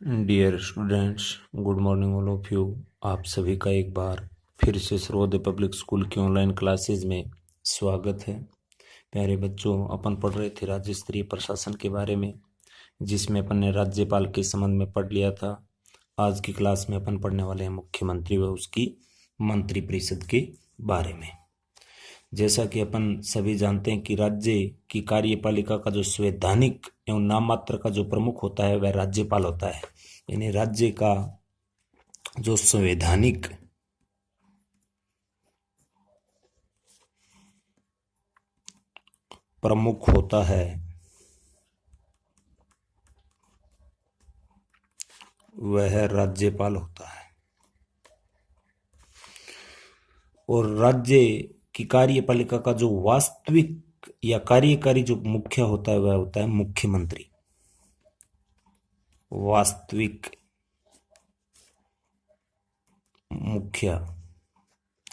Dear students, good morning all of you. आप सभी का एक बार फिर से सर्वोदय पब्लिक स्कूल की ऑनलाइन क्लासेज में स्वागत है। प्यारे बच्चों, अपन पढ़ रहे थे राज्य स्तरीय प्रशासन के बारे में, जिसमें अपन ने राज्यपाल के संबंध में पढ़ लिया था। आज की क्लास में अपन पढ़ने वाले हैं मुख्यमंत्री व उसकी मंत्रिपरिषद के बारे में। जैसा कि अपन सभी जानते हैं कि राज्य की कार्यपालिका का जो संवैधानिक एवं नाम मात्र का जो प्रमुख होता है वह राज्यपाल होता है। यानी राज्य का जो संवैधानिक प्रमुख होता है वह राज्यपाल होता है। और राज्य की कार्यपालिका का जो वास्तविक या कार्यकारी जो मुख्य होता है वह होता है मुख्यमंत्री। वास्तविक मुख्य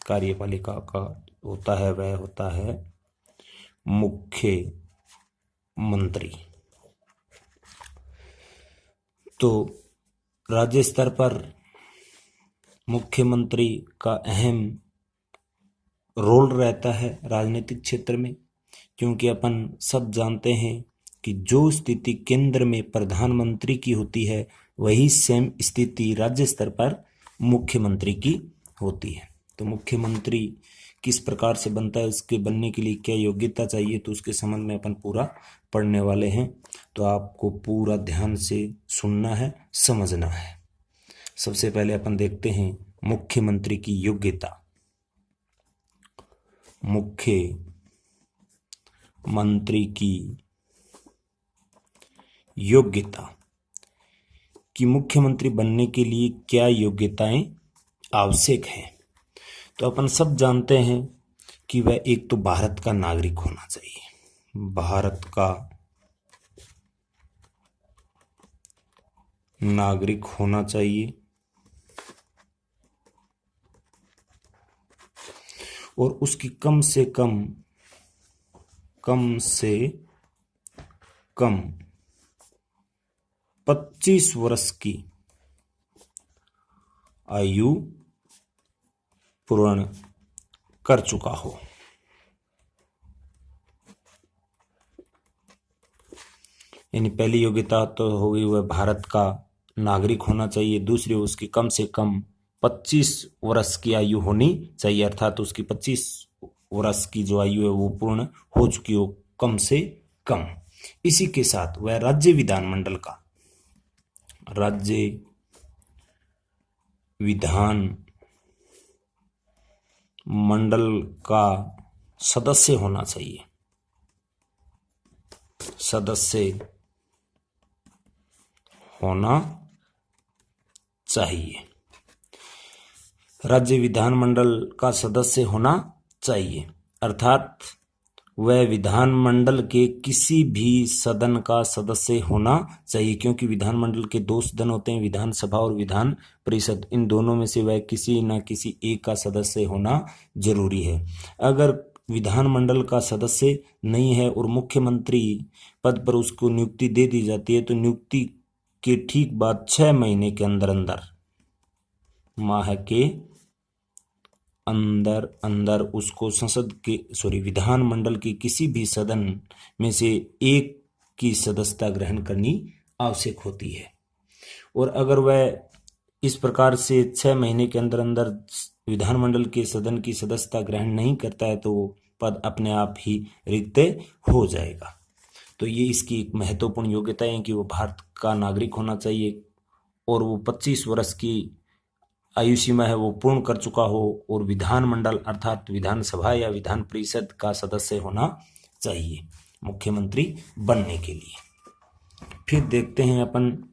कार्यपालिका का होता है वह होता है मुख्यमंत्री। तो राज्य स्तर पर मुख्यमंत्री का अहम रोल रहता है राजनीतिक क्षेत्र में, क्योंकि अपन सब जानते हैं कि जो स्थिति केंद्र में प्रधानमंत्री की होती है वही सेम स्थिति राज्य स्तर पर मुख्यमंत्री की होती है। तो मुख्यमंत्री किस प्रकार से बनता है, उसके बनने के लिए क्या योग्यता चाहिए, तो उसके संबंध में अपन पूरा पढ़ने वाले हैं। तो आपको पूरा ध्यान से सुनना है, समझना है। सबसे पहले अपन देखते हैं मुख्यमंत्री की योग्यता। मुख्यमंत्री की योग्यता कि मुख्यमंत्री बनने के लिए क्या योग्यताएं आवश्यक हैं। तो अपन सब जानते हैं कि वह एक तो भारत का नागरिक होना चाहिए, भारत का नागरिक होना चाहिए, और उसकी कम से कम 25 वर्ष की आयु पूर्ण कर चुका हो। यानी पहली योग्यता तो हो गई वह भारत का नागरिक होना चाहिए। दूसरी, उसकी कम से कम 25 वर्ष की आयु होनी चाहिए, अर्थात उसकी 25 वर्ष की जो आयु है वो पूर्ण हो चुकी हो कम से कम। इसी के साथ वह राज्य विधानमंडल का सदस्य होना चाहिए। राज्य विधानमंडल का सदस्य होना चाहिए, अर्थात वह विधानमंडल के किसी भी सदन का सदस्य होना चाहिए, क्योंकि विधानमंडल के दो सदन होते हैं, विधानसभा और विधान परिषद। इन दोनों में से वह किसी न किसी एक का सदस्य होना जरूरी है। अगर विधानमंडल का सदस्य नहीं है और मुख्यमंत्री पद पर उसको नियुक्ति दे दी जाती है, तो नियुक्ति के ठीक बाद 6 महीने के अंदर उसको विधानमंडल के किसी भी सदन में से एक की सदस्यता ग्रहण करनी आवश्यक होती है। और अगर वह इस प्रकार से 6 महीने के अंदर विधानमंडल के सदन की सदस्यता ग्रहण नहीं करता है तो वो पद अपने आप ही रिक्त हो जाएगा। तो ये इसकी एक महत्वपूर्ण योग्यता है कि वो भारत का नागरिक होना चाहिए और वो 25 वर्ष की आयु सीमा है वो पूर्ण कर चुका हो, और विधानमंडल अर्थात विधानसभा या विधान परिषद का सदस्य होना चाहिए मुख्यमंत्री बनने के लिए। फिर देखते हैं अपन,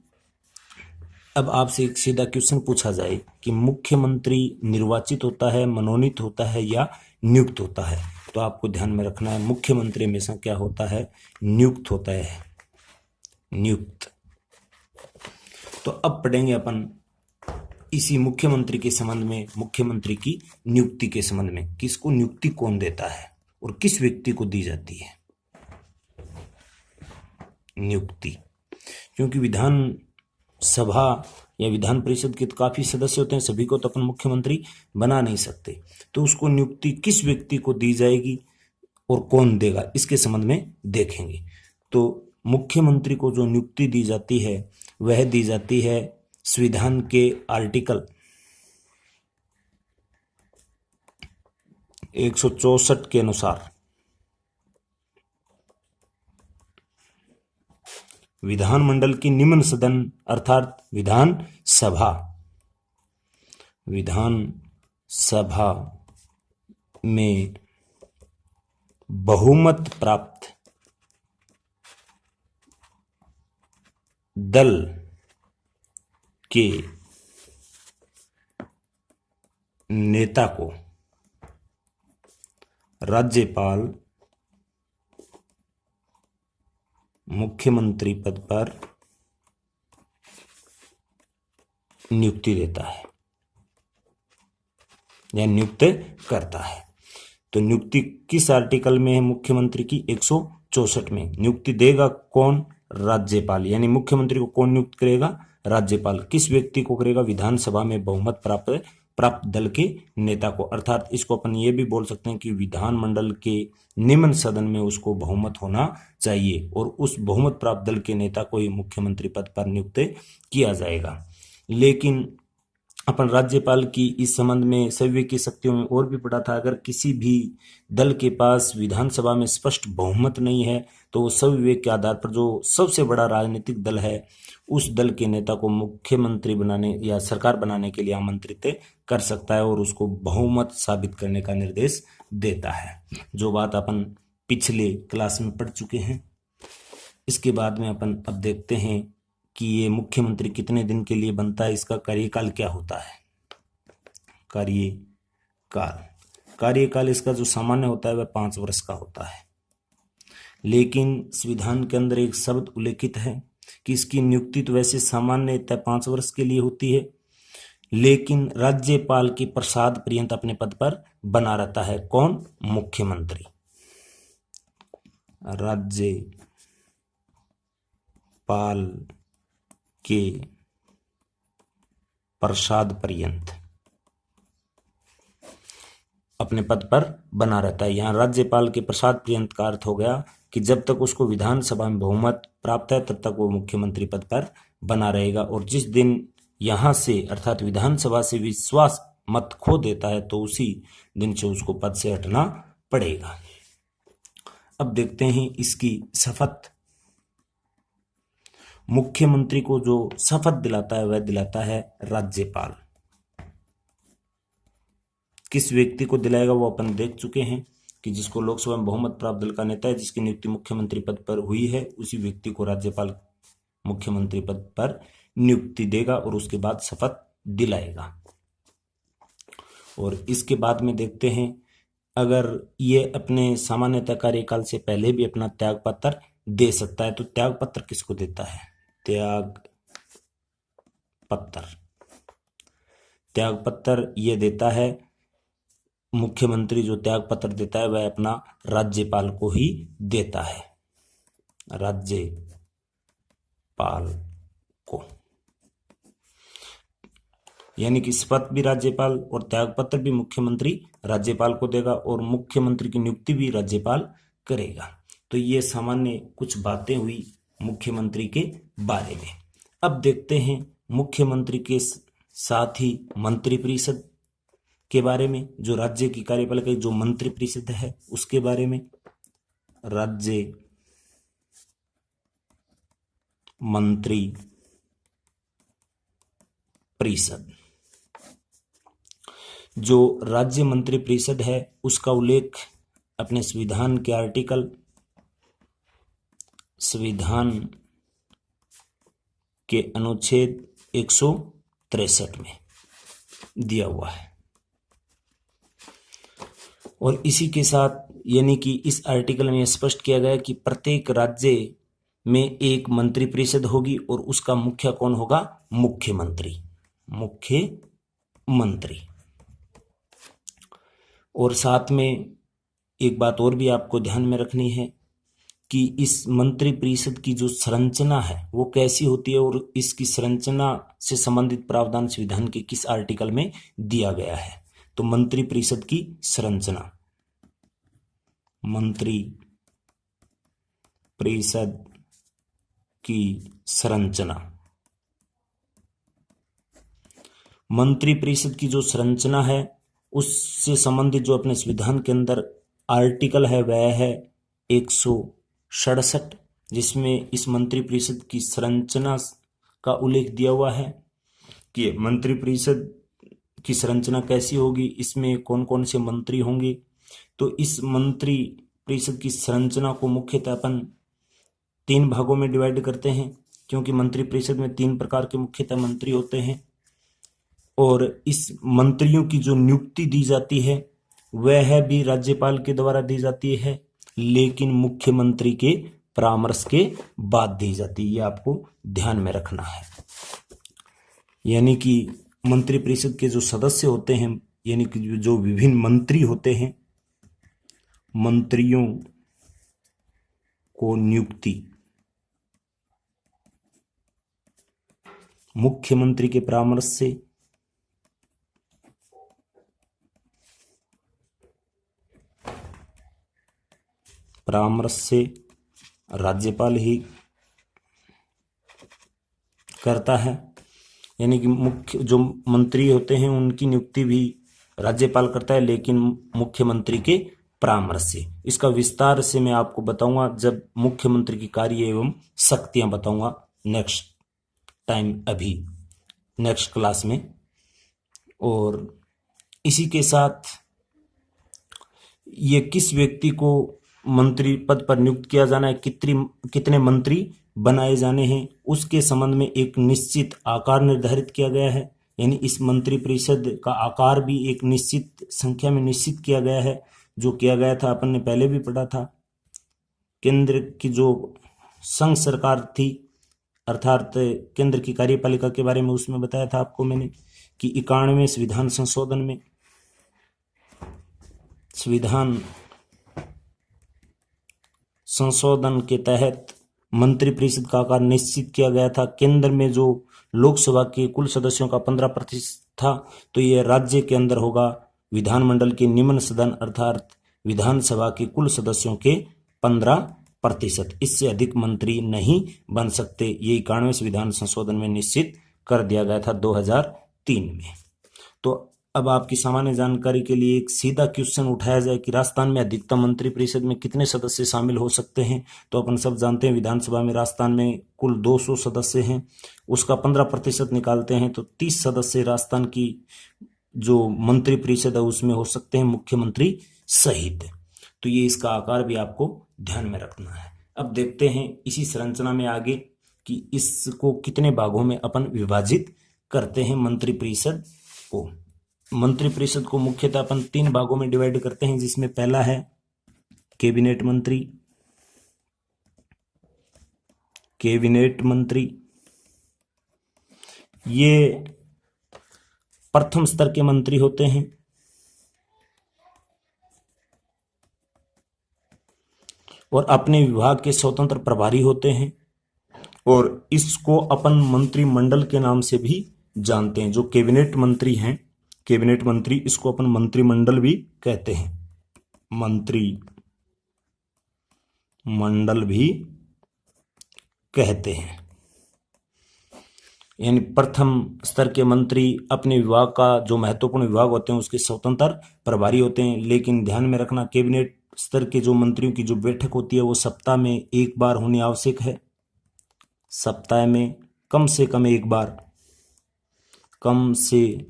अब आपसे एक सीधा क्वेश्चन पूछा जाए कि मुख्यमंत्री निर्वाचित होता है, मनोनीत होता है या नियुक्त होता है, तो आपको ध्यान में रखना है मुख्यमंत्री हमेशा क्या होता है, नियुक्त होता है, नियुक्त। तो अब पढ़ेंगे अपन इसी मुख्यमंत्री के संबंध में, मुख्यमंत्री की नियुक्ति के संबंध में, किसको नियुक्ति कौन देता है और किस व्यक्ति को दी जाती है नियुक्ति। क्योंकि विधान सभा या विधान परिषद के तो काफी सदस्य होते हैं, सभी को तो अपन मुख्यमंत्री बना नहीं सकते। तो उसको नियुक्ति किस व्यक्ति को दी जाएगी और कौन देगा, इसके संबंध में देखेंगे। तो मुख्यमंत्री को जो नियुक्ति दी जाती है वह दी जाती है संविधान के आर्टिकल 164 के अनुसार। विधानमंडल की निम्न सदन अर्थात विधान सभा में बहुमत प्राप्त दल के नेता को राज्यपाल मुख्यमंत्री पद पर नियुक्ति देता है या नियुक्त करता है। तो नियुक्ति किस आर्टिकल में है मुख्यमंत्री की? 164 में। नियुक्ति देगा कौन? राज्यपाल। यानी मुख्यमंत्री को कौन नियुक्त करेगा? राज्यपाल। किस व्यक्ति को करेगा? विधानसभा में बहुमत प्राप्त दल के नेता को। अर्थात इसको अपन ये भी बोल सकते हैं कि विधानमंडल के निम्न सदन में उसको बहुमत होना चाहिए और उस बहुमत प्राप्त दल के नेता को ही मुख्यमंत्री पद पर नियुक्त किया जाएगा। लेकिन अपन राज्यपाल की इस संबंध में सविवेक की शक्तियों में और भी पढ़ा था। अगर किसी भी दल के पास विधानसभा में स्पष्ट बहुमत नहीं है तो वो सविवेक के आधार पर जो सबसे बड़ा राजनीतिक दल है उस दल के नेता को मुख्यमंत्री बनाने या सरकार बनाने के लिए आमंत्रित कर सकता है और उसको बहुमत साबित करने का निर्देश देता है, जो बात अपन पिछले क्लास में पढ़ चुके हैं। इसके बाद में अपन अब देखते हैं कि ये मुख्यमंत्री कितने दिन के लिए बनता है, इसका कार्यकाल क्या होता है। कार्यकाल इसका जो सामान्य होता है वह 5 वर्ष का होता है। लेकिन संविधान के अंदर एक शब्द उल्लेखित है कि इसकी नियुक्ति तो वैसे सामान्यतः 5 वर्ष के लिए होती है, लेकिन राज्यपाल के प्रसाद पर्यंत अपने पद पर बना रहता है। कौन? मुख्यमंत्री। राज्यपाल के प्रसाद पर्यंत अपने पद पर बना रहता है। यहां राज्यपाल के प्रसाद पर्यंत का अर्थ हो गया कि जब तक उसको विधानसभा में बहुमत प्राप्त है तब तक वो मुख्यमंत्री पद पर बना रहेगा, और जिस दिन यहां से अर्थात विधानसभा से विश्वास मत खो देता है तो उसी दिन से उसको पद से हटना पड़ेगा। अब देखते हैं इसकी शपथ। मुख्यमंत्री को जो शपथ दिलाता है वह दिलाता है राज्यपाल। किस व्यक्ति को दिलाएगा वो अपन देख चुके हैं कि जिसको लोकसभा में बहुमत प्राप्त दल का नेता है, जिसकी नियुक्ति मुख्यमंत्री पद पर हुई है, उसी व्यक्ति को राज्यपाल मुख्यमंत्री पद पर नियुक्ति देगा और उसके बाद शपथ दिलाएगा। और इसके बाद में देखते हैं अगर ये अपने सामान्यतः कार्यकाल से पहले भी अपना त्याग पत्र दे सकता है, तो त्याग पत्र किसको देता है? त्याग पत्र ये देता है मुख्यमंत्री। जो त्याग पत्र देता है वह अपना राज्यपाल को ही देता है, राज्यपाल को। यानी कि शपथ भी राज्यपाल और त्याग पत्र भी मुख्यमंत्री राज्यपाल को देगा और मुख्यमंत्री की नियुक्ति भी राज्यपाल करेगा। तो ये सामान्य कुछ बातें हुई मुख्यमंत्री के बारे में। अब देखते हैं मुख्यमंत्री के साथ ही मंत्रिपरिषद के बारे में, जो राज्य की कार्यपालिका जो मंत्रिपरिषद है उसके बारे में। राज्य मंत्री परिषद, जो राज्य मंत्रिपरिषद है उसका उल्लेख अपने संविधान के आर्टिकल संविधान के अनुच्छेद 163 में दिया हुआ है। और इसी के साथ यानी कि इस आर्टिकल में स्पष्ट किया गया है कि प्रत्येक राज्य में एक मंत्रिपरिषद होगी और उसका मुखिया कौन होगा? मुख्यमंत्री। और साथ में एक बात और भी आपको ध्यान में रखनी है कि इस मंत्री परिषद की जो संरचना है वो कैसी होती है और इसकी संरचना से संबंधित प्रावधान संविधान के किस आर्टिकल में दिया गया है। तो मंत्री परिषद की संरचना, मंत्री परिषद की संरचना, मंत्री परिषद की जो संरचना है उससे संबंधित जो अपने संविधान के अंदर आर्टिकल है वह है 167, जिसमें इस मंत्री परिषद की संरचना का उल्लेख दिया हुआ है कि मंत्री परिषद की संरचना कैसी होगी, इसमें कौन कौन से मंत्री होंगे। तो इस मंत्री परिषद की संरचना को मुख्यतः अपन 3 भागों में डिवाइड करते हैं, क्योंकि मंत्री परिषद में 3 प्रकार के मुख्यतः मंत्री होते हैं और इस मंत्रियों की जो नियुक्ति दी जाती है वह भी राज्यपाल के द्वारा दी जाती है, लेकिन मुख्यमंत्री के परामर्श के बाद दी जाती है। ये आपको ध्यान में रखना है। यानी कि मंत्री परिषद के जो सदस्य होते हैं, यानी कि जो विभिन्न मंत्री होते हैं, मंत्रियों को नियुक्ति मुख्यमंत्री के परामर्श से राज्यपाल ही करता है। यानी कि मुख्य जो मंत्री होते हैं उनकी नियुक्ति भी राज्यपाल करता है, लेकिन मुख्यमंत्री के परामर्श से। इसका विस्तार से मैं आपको बताऊंगा जब मुख्यमंत्री की कार्य एवं शक्तियां बताऊंगा नेक्स्ट टाइम, अभी नेक्स्ट क्लास में। और इसी के साथ ये किस व्यक्ति को मंत्री पद पर नियुक्त किया जाना है, कितने मंत्री बनाए जाने हैं, उसके संबंध में एक निश्चित आकार निर्धारित किया गया है। यानी इस मंत्री परिषद का आकार भी एक निश्चित संख्या में निश्चित किया गया है, जो किया गया था अपन ने पहले भी पढ़ा था। केंद्र की जो संघ सरकार थी, अर्थात केंद्र की कार्यपालिका के बारे में उसमें बताया था आपको मैंने कि 91वें संविधान संशोधन के तहत मंत्री परिषद का आकार निश्चित किया गया था। केंद्र में जो लोकसभा के कुल सदस्यों का 15% था, तो यह राज्य के अंदर होगा विधानमंडल के निम्न सदन अर्थात विधानसभा के कुल सदस्यों के 15%। इससे अधिक मंत्री नहीं बन सकते। ये 91वें संविधान संशोधन में निश्चित कर दिया गया था 2003 में। तो अब आपकी सामान्य जानकारी के लिए एक सीधा क्वेश्चन उठाया जाए कि राजस्थान में अधिकतम मंत्री परिषद में कितने सदस्य शामिल हो सकते हैं। तो अपन सब जानते हैं विधानसभा में राजस्थान में कुल 200 सदस्य हैं, उसका 15% निकालते हैं तो 30 सदस्य राजस्थान की जो मंत्री परिषद है उसमें हो सकते हैं, मुख्यमंत्री सहित। तो ये इसका आकार भी आपको ध्यान में रखना है। अब देखते हैं इसी संरचना में आगे कि इसको कितने भागों में अपन विभाजित करते हैं। मंत्री परिषद को मुख्यतः अपन 3 भागों में डिवाइड करते हैं, जिसमें पहला है कैबिनेट मंत्री। ये प्रथम स्तर के मंत्री होते हैं और अपने विभाग के स्वतंत्र प्रभारी होते हैं, और इसको अपन मंत्रिमंडल के नाम से भी जानते हैं। जो कैबिनेट मंत्री हैं, कैबिनेट मंत्री, इसको अपन मंत्रिमंडल भी कहते हैं, मंत्रिमंडल भी कहते हैं। यानी प्रथम स्तर के मंत्री अपने विभाग का जो महत्वपूर्ण विभाग होते हैं उसके स्वतंत्र प्रभारी होते हैं। लेकिन ध्यान में रखना, कैबिनेट स्तर के जो मंत्रियों की जो बैठक होती है वो सप्ताह में एक बार होनी आवश्यक है। सप्ताह में कम से कम एक बार, कम से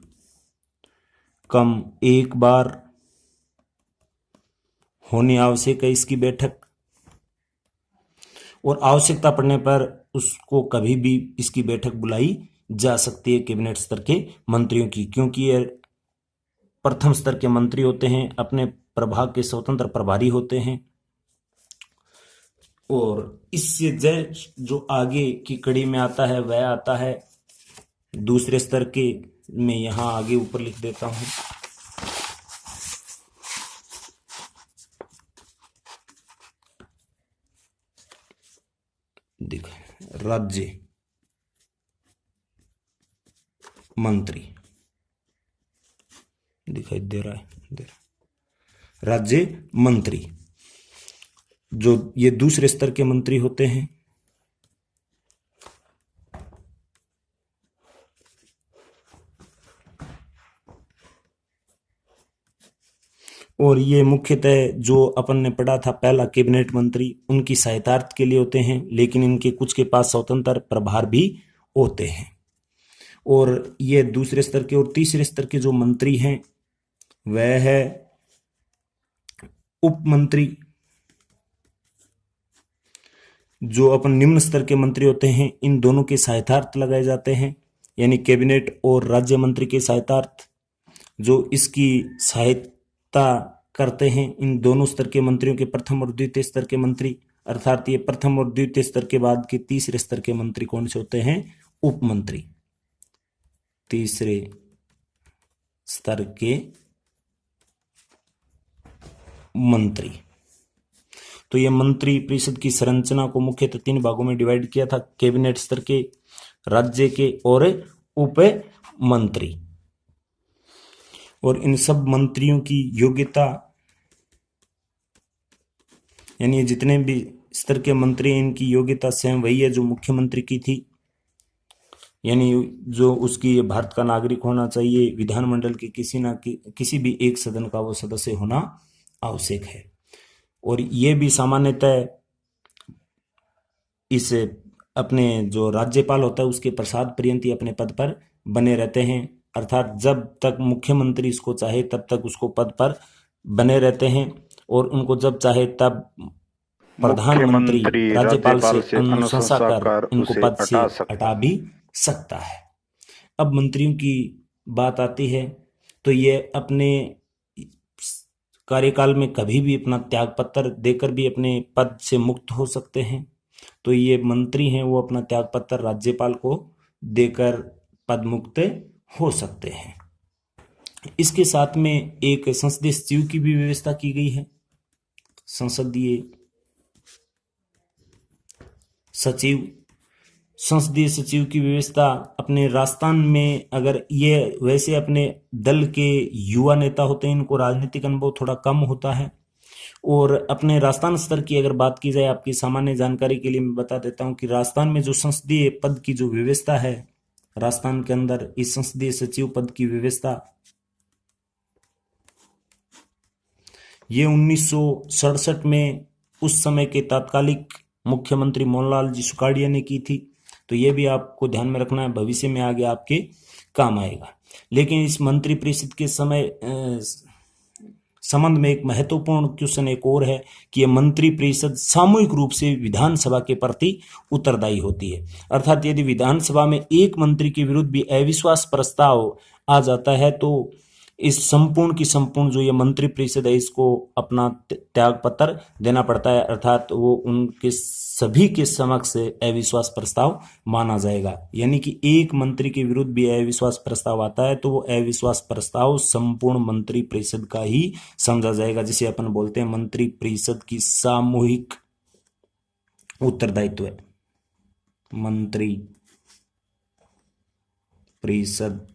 कम एक बार होनी आवश्यक है इसकी बैठक, और आवश्यकता पड़ने पर उसको कभी भी इसकी बैठक बुलाई जा सकती है कैबिनेट स्तर के मंत्रियों की, क्योंकि ये प्रथम स्तर के मंत्री होते हैं, अपने प्रभाग के स्वतंत्र प्रभारी होते हैं। और इससे जो आगे की कड़ी में आता है वह आता है दूसरे स्तर के, मैं यहां आगे ऊपर लिख देता हूं। राज्य मंत्री दिखाई दे रहा है, राज्य मंत्री, जो ये दूसरे स्तर के मंत्री होते हैं। और ये मुख्यतः जो अपन ने पढ़ा था पहला कैबिनेट मंत्री, उनकी सहायतार्थ के लिए होते हैं, लेकिन इनके कुछ के पास स्वतंत्र प्रभार भी होते हैं। और ये दूसरे स्तर के और तीसरे स्तर के जो मंत्री हैं वह है उप मंत्री। जो अपन निम्न स्तर के मंत्री होते हैं, इन दोनों के सहायतार्थ लगाए जाते हैं, यानी कैबिनेट और राज्य मंत्री के सहायतार्थ जो इसकी सहायता करते हैं, इन दोनों स्तर के मंत्रियों के प्रथम और द्वितीय स्तर के मंत्री, अर्थात ये प्रथम और द्वितीय स्तर के बाद के तीसरे स्तर के मंत्री कौन से होते हैं? उप मंत्री। तीसरे स्तर के मंत्री। तो यह मंत्री परिषद की संरचना को मुख्यतः 3 भागों में डिवाइड किया था, कैबिनेट स्तर के, राज्य के और उप मंत्री। और इन सब मंत्रियों की योग्यता, यानी जितने भी स्तर के मंत्री हैं, इनकी योग्यता सेम वही है जो मुख्यमंत्री की थी, यानी जो उसकी भारत का नागरिक होना चाहिए, विधानमंडल के किसी भी एक सदन का वो सदस्य होना आवश्यक है। और ये भी सामान्यतः इस अपने जो राज्यपाल होता है उसके प्रसाद पर्यंत ही अपने पद पर बने रहते हैं, अर्थात जब तक मुख्यमंत्री इसको चाहे तब तक उसको पद पर बने रहते हैं, और उनको जब चाहे तब प्रधानमंत्री राज्यपाल से अनुशंसा कर इनको पद से हटा भी सकता है। अब मंत्रियों की बात आती है, तो ये अपने कार्यकाल में कभी भी अपना त्यागपत्र देकर भी अपने पद से मुक्त हो सकते हैं। तो ये मंत्री हैं वो अपना त्यागपत्र राज्यपाल को देकर पद मुक्त हो सकते हैं। इसके साथ में एक संसदीय सचिव की भी व्यवस्था की गई है। संसदीय सचिव की व्यवस्था अपने राजस्थान में, अगर ये वैसे अपने दल के युवा नेता होते हैं, इनको राजनीतिक अनुभव थोड़ा कम होता है। और अपने राजस्थान स्तर की अगर बात की जाए, आपकी सामान्य जानकारी के लिए मैं बता देता हूं कि राजस्थान में जो संसदीय पद की जो व्यवस्था है, राजस्थान के अंदर इस संसदीय सचिव पद की व्यवस्था ये 1967 में उस समय के तत्कालिक मुख्यमंत्री मोहनलाल जी सुखाड़िया ने की थी। तो ये भी आपको ध्यान में रखना है, भविष्य में आगे आपके काम आएगा। लेकिन इस मंत्री परिषद के संबंध में एक महत्वपूर्ण क्वेश्चन एक और है कि यह मंत्री परिषद सामूहिक रूप से विधानसभा के प्रति उत्तरदायी होती है। अर्थात यदि विधानसभा में एक मंत्री के विरुद्ध भी अविश्वास प्रस्ताव आ जाता है तो इस संपूर्ण की संपूर्ण जो ये मंत्री परिषद है इसको अपना त्यागपत्र देना पड़ता है, अर्थात वो उनके सभी के समक्ष अविश्वास प्रस्ताव माना जाएगा। यानी कि एक मंत्री के विरुद्ध भी अविश्वास प्रस्ताव आता है तो वो अविश्वास प्रस्ताव संपूर्ण मंत्री परिषद का ही समझा जाएगा, जिसे अपन बोलते हैं मंत्री परिषद की सामूहिक उत्तरदायित्व है। मंत्री परिषद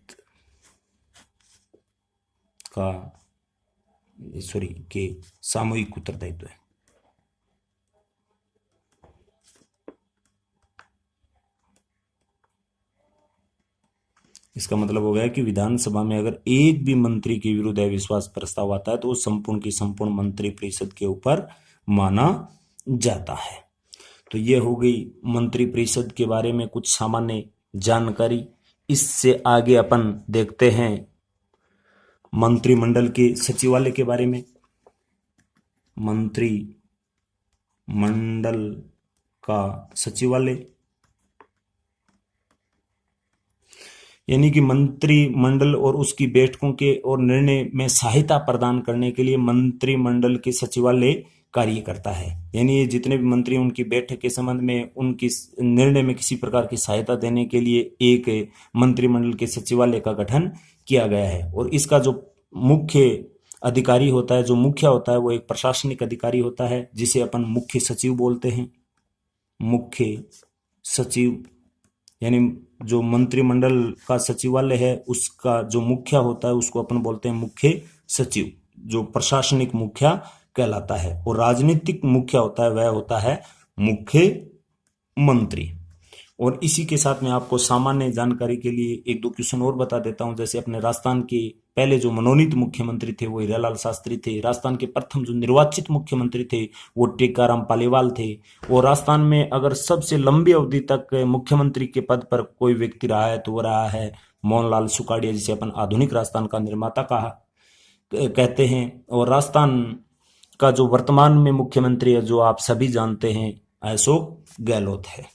के सामूहिक उत्तरदायित्व है। इसका मतलब हो गया कि विधानसभा में अगर एक भी मंत्री के विरुद्ध अविश्वास प्रस्ताव आता है तो वो संपूर्ण की संपूर्ण मंत्री परिषद के ऊपर माना जाता है। तो ये हो गई मंत्री परिषद के बारे में कुछ सामान्य जानकारी। इससे आगे अपन देखते हैं मंत्रिमंडल के सचिवालय के बारे में। मंत्रिमंडल का सचिवालय यानी कि मंत्रिमंडल और उसकी बैठकों के और निर्णय में सहायता प्रदान करने के लिए मंत्रिमंडल के सचिवालय कार्य करता है। यानी ये जितने भी मंत्री उनकी बैठक के संबंध में उनकी निर्णय में किसी प्रकार की सहायता देने के लिए एक मंत्रिमंडल के सचिवालय का गठन किया गया है। और इसका जो मुख्य अधिकारी होता है, जो मुखिया होता है, वो एक प्रशासनिक अधिकारी होता है जिसे अपन मुख्य सचिव बोलते हैं। मुख्य सचिव, यानी जो मंत्रिमंडल का सचिवालय है उसका जो मुखिया होता है उसको अपन बोलते हैं मुख्य सचिव, जो प्रशासनिक मुखिया कहलाता है। और राजनीतिक मुखिया होता है वह होता है मुख्य मंत्री। और इसी के साथ में आपको सामान्य जानकारी के लिए एक दो क्वेश्चन और बता देता हूं। जैसे अपने राजस्थान के पहले जो मनोनीत मुख्यमंत्री थे वो हीरालाल शास्त्री थे। राजस्थान के प्रथम जो निर्वाचित मुख्यमंत्री थे वो टेकाराम पालीवाल थे। और राजस्थान में अगर सबसे लंबी अवधि तक मुख्यमंत्री के पद पर कोई व्यक्ति रहा है तो वो रहा है मोहनलाल सुखाड़िया, जिसे अपन आधुनिक राजस्थान का निर्माता कहते हैं। और राजस्थान का जो वर्तमान में मुख्यमंत्री है जो आप सभी जानते हैं अशोक गहलोत है।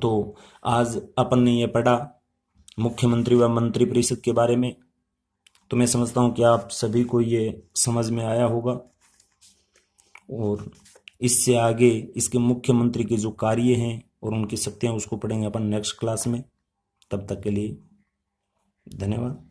तो आज अपन ने ये पढ़ा मुख्यमंत्री व मंत्रिपरिषद के बारे में। तो मैं समझता हूं कि आप सभी को ये समझ में आया होगा। और इससे आगे इसके मुख्यमंत्री के जो कार्य हैं और उनकी शक्तियां उसको पढ़ेंगे अपन नेक्स्ट क्लास में। तब तक के लिए धन्यवाद।